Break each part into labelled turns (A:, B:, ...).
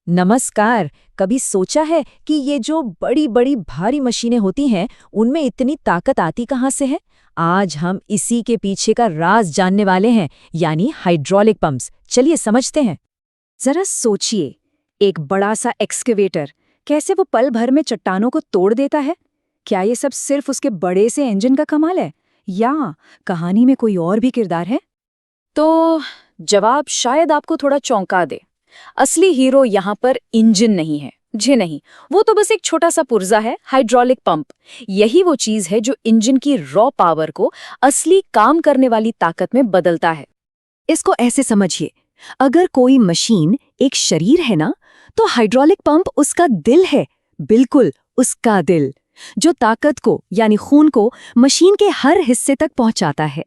A: नमस्कार। कभी सोचा है कि ये जो बड़ी बड़ी भारी मशीनें होती हैं उनमें इतनी ताकत आती कहाँ से है? आज हम इसी के पीछे का राज जानने वाले हैं, यानी हाइड्रोलिक पंप्स। चलिए समझते हैं।
B: जरा सोचिए, एक बड़ा सा एक्सकेवेटर कैसे वो पल भर में चट्टानों को तोड़ देता है। क्या ये सब सिर्फ उसके बड़े से इंजन का कमाल है, या कहानी में कोई और भी किरदार है? तो जवाब शायद आपको थोड़ा चौंका दे। असली हीरो यहाँ पर इंजन नहीं है, जी नहीं। वो तो बस एक छोटा सा पुर्जा है, हाइड्रोलिक पंप। यही वो चीज है जो इंजन की रॉ पावर को असली काम करने वाली ताकत में बदलता है। इसको ऐसे समझिए, अगर कोई मशीन एक शरीर है ना, तो हाइड्रोलिक पंप उसका दिल है। बिल्कुल उसका दिल, जो ताकत को यानी खून को मशीन के हर हिस्से तक पहुंचाता है।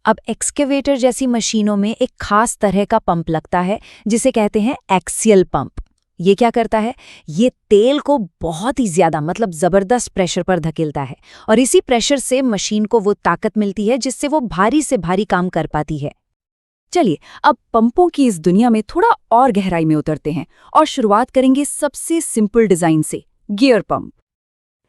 A: अब एक्सकेवेटर जैसी मशीनों में एक खास तरह का पंप लगता है जिसे कहते हैं एक्सियल पंप। ये क्या करता है? ये तेल को बहुत ही ज्यादा मतलब जबरदस्त प्रेशर पर धकेलता है और इसी प्रेशर से मशीन को वो ताकत मिलती है जिससे वो भारी से भारी काम कर पाती है।
B: चलिए अब पंपों की इस दुनिया में थोड़ा और गहराई में उतरते हैं और शुरुआत करेंगे सबसे सिंपल डिजाइन से, गियर पंप।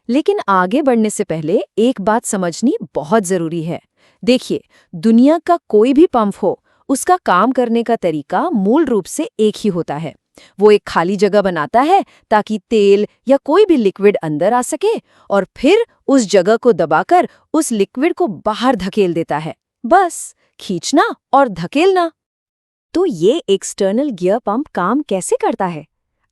B: लेकिन आगे बढ़ने से पहले एक बात समझनी बहुत जरूरी है। देखिए, दुनिया का कोई भी पंप हो, उसका काम करने का तरीका मूल रूप से एक ही होता है। वो एक खाली जगह बनाता है ताकि तेल या कोई भी लिक्विड अंदर आ सके और फिर उस जगह को दबाकर उस लिक्विड को बाहर धकेल देता है। बस खींचना और धकेलना। तो ये एक्सटर्नल गियर पंप काम कैसे करता है?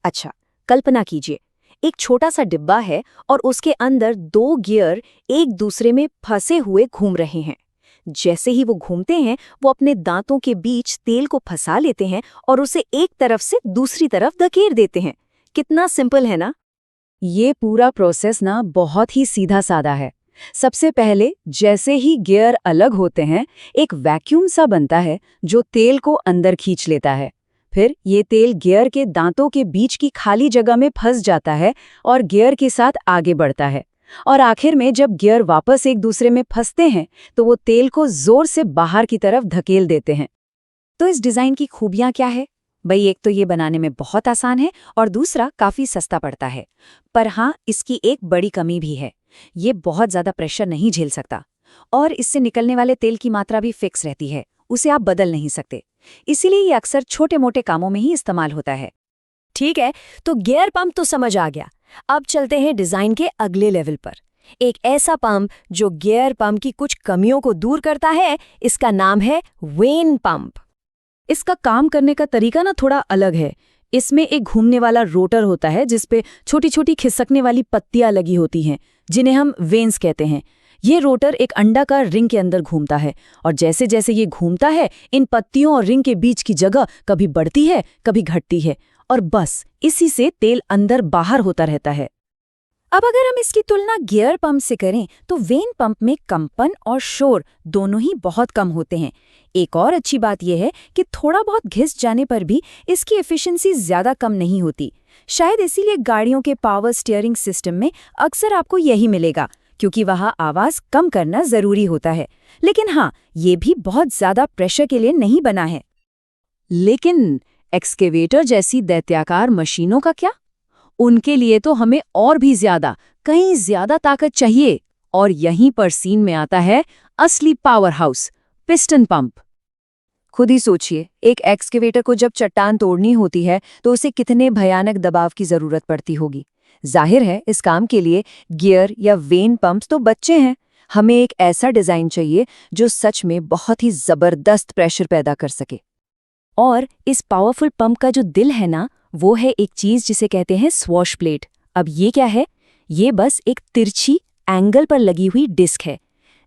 B: अच्छा, कल्पना कीजिए, एक छोटा सा डिब्बा है और उसके अंदर दो गियर एक दूसरे में फंसे हुए घूम रहे हैं। जैसे ही वो घूमते हैं, वो अपने दांतों के बीच तेल को फंसा लेते हैं और उसे एक तरफ से दूसरी तरफ धकेल देते हैं। कितना सिंपल है ना? ये पूरा प्रोसेस ना बहुत ही सीधा साधा है। सबसे पहले जैसे ही गियर अलग होते हैं, एक वैक्यूम सा बनता है जो तेल को अंदर खींच लेता है। फिर ये तेल गियर के दांतों के बीच की खाली जगह में फंस जाता है और गियर के साथ आगे बढ़ता है। और आखिर में जब गियर वापस एक दूसरे में फंसते हैं, तो वो तेल को जोर से बाहर की तरफ धकेल देते हैं। तो इस डिजाइन की खूबियां क्या है? भाई, एक तो ये बनाने में बहुत आसान है और दूसरा काफी सस्ता पड़ता है। पर हाँ, इसकी एक बड़ी कमी भी है। ये बहुत ज्यादा प्रेशर नहीं झेल सकता और इससे निकलने वाले तेल की मात्रा भी फिक्स रहती है, उसे आप बदल नहीं सकते। इसीलिए ये अक्सर छोटे मोटे कामों में ही इस्तेमाल होता है। ठीक है, तो गियर पंप तो समझ आ गया। अब चलते हैं डिजाइन के अगले लेवल पर। एक ऐसा पंप जो गियर पंप की कुछ कमियों को दूर करता है, इसका नाम है वेन पंप। इसका काम करने का तरीका ना थोड़ा अलग है। इसमें एक घूमने वाला रोटर होता है जिसपे छोटी छोटी खिसकने वाली पत्तियां लगी होती हैं, जिन्हें हम वेन्स कहते हैं। ये रोटर एक अंडाकार रिंग के अंदर घूमता है और जैसे जैसे ये घूमता है, इन पत्तियों और रिंग के बीच की जगह कभी बढ़ती है, कभी घटती है और बस इसी से तेल अंदर बाहर होता रहता है। अब अगर हम इसकी तुलना गियर पंप से करें, तो वेन पंप में कंपन और शोर दोनों ही बहुत कम होते हैं। एक और अच्छी बात यह है कि थोड़ा बहुत घिस जाने पर भी इसकी एफिशिएंसी ज्यादा कम नहीं होती। शायद इसीलिए गाड़ियों के पावर स्टीयरिंग सिस्टम में अक्सर आपको यही मिलेगा, क्योंकि वहाँ आवाज कम करना जरूरी होता है। लेकिन हाँ, ये भी बहुत ज्यादा प्रेशर के लिए नहीं बना है। लेकिन एक्सकेवेटर जैसी दैत्याकार मशीनों का क्या? उनके लिए तो हमें और भी ज्यादा, कहीं ज्यादा ताकत चाहिए। और यहीं पर सीन में आता है असली पावर हाउस, पिस्टन पंप। खुद ही सोचिए, एक एक्सकेवेटर को जब चट्टान तोड़नी होती है तो उसे कितने भयानक दबाव की जरूरत पड़ती होगी। जाहिर है, इस काम के लिए गियर या वेन पंप्स तो बच्चे हैं। हमें एक ऐसा डिजाइन चाहिए जो सच में बहुत ही जबरदस्त प्रेशर पैदा कर सके। और इस पावरफुल पंप का जो दिल है ना, वो है एक चीज जिसे कहते हैं स्वॉश प्लेट। अब ये क्या है? ये बस एक तिरछी एंगल पर लगी हुई डिस्क है।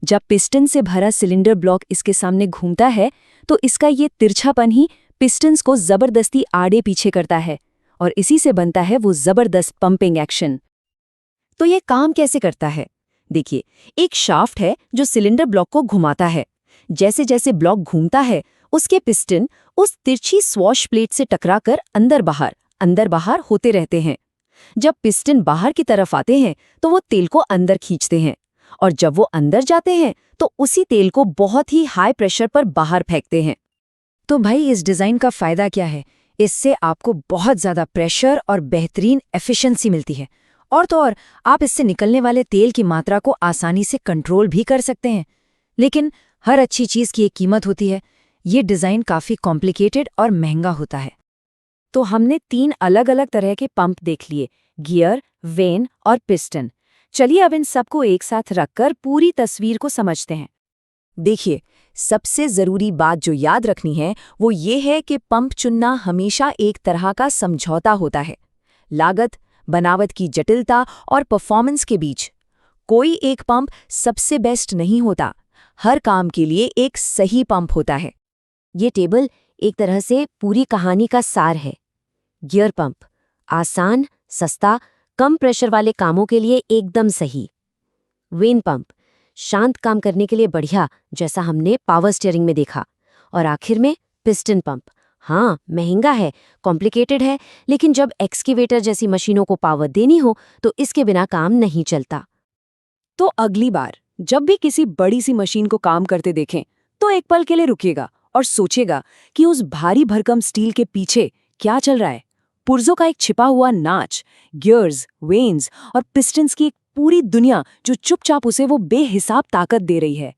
B: जब पिस्टन से भरा सिलेंडर ब्लॉक इसके सामने घूमता है, तो इसका ये तिरछापन ही पिस्टन्स को जबरदस्ती आड़े पीछे करता है और इसी से बनता है वो जबरदस्त पंपिंग एक्शन। तो ये काम कैसे करता है? देखिए, एक शाफ्ट है जो सिलेंडर ब्लॉक को घुमाता है। जैसे जैसे ब्लॉक घूमता है, उसके पिस्टन उस तिरछी स्वॉश प्लेट से टकराकर अंदर बाहर होते रहते हैं। जब पिस्टन बाहर की तरफ आते हैं, तो वो तेल को अंदर खींचते हैं और जब वो अंदर जाते हैं, तो उसी तेल को बहुत ही हाई प्रेशर पर बाहर फेंकते हैं। तो भाई, इस डिजाइन का फायदा क्या है?
A: इससे आपको बहुत ज़्यादा प्रेशर और बेहतरीन एफिशिएंसी मिलती है। और तो और आप इससे निकलने वाले तेल की मात्रा को आसानी से कंट्रोल भी कर सकते हैं। लेकिन हर अच्छी चीज़ की एक कीमत होती है। ये डिज़ाइन काफ़ी कॉम्प्लिकेटेड और महंगा होता है।
B: तो हमने 3 अलग-अलग तरह के पंप देख लिए, गियर, वेन और पिस्टन। चलिए अब इन सबको एक साथ रखकर पूरी तस्वीर को समझते हैं। देखिए, सबसे ज़रूरी बात जो याद रखनी है वो ये है कि पंप चुनना हमेशा एक तरह का समझौता होता है। लागत, बनावट की जटिलता और परफॉर्मेंस के बीच। कोई एक पंप सबसे बेस्ट नहीं होता। हर काम के लिए एक सही पंप होता है।
C: ये टेबल एक तरह से पूरी कहानी का सार है। गियर पंप आसान, सस्ता, कम प्रेशर वाले कामों के लिए एकदम सही। वेन पंप शांत काम करने के लिए बढ़िया, जैसा हमने पावर स्टीयरिंग में देखा। और आखिर में पिस्टन पंप, हाँ महंगा है, कॉम्प्लिकेटेड है, लेकिन जब एक्सकेवेटर जैसी मशीनों को पावर देनी हो तो इसके बिना काम नहीं चलता।
B: तो अगली बार जब भी किसी बड़ी सी मशीन को काम करते देखें तो एक पल के लिए रुकिएगा और सोचेगा कि उस भारी भरकम स्टील के पीछे क्या चल रहा है। पुर्जों का एक छिपा हुआ नाच, गियर्स, वेन्स और पिस्टन्स की एक पूरी दुनिया जो चुपचाप उसे वो बेहिसाब ताकत दे रही है।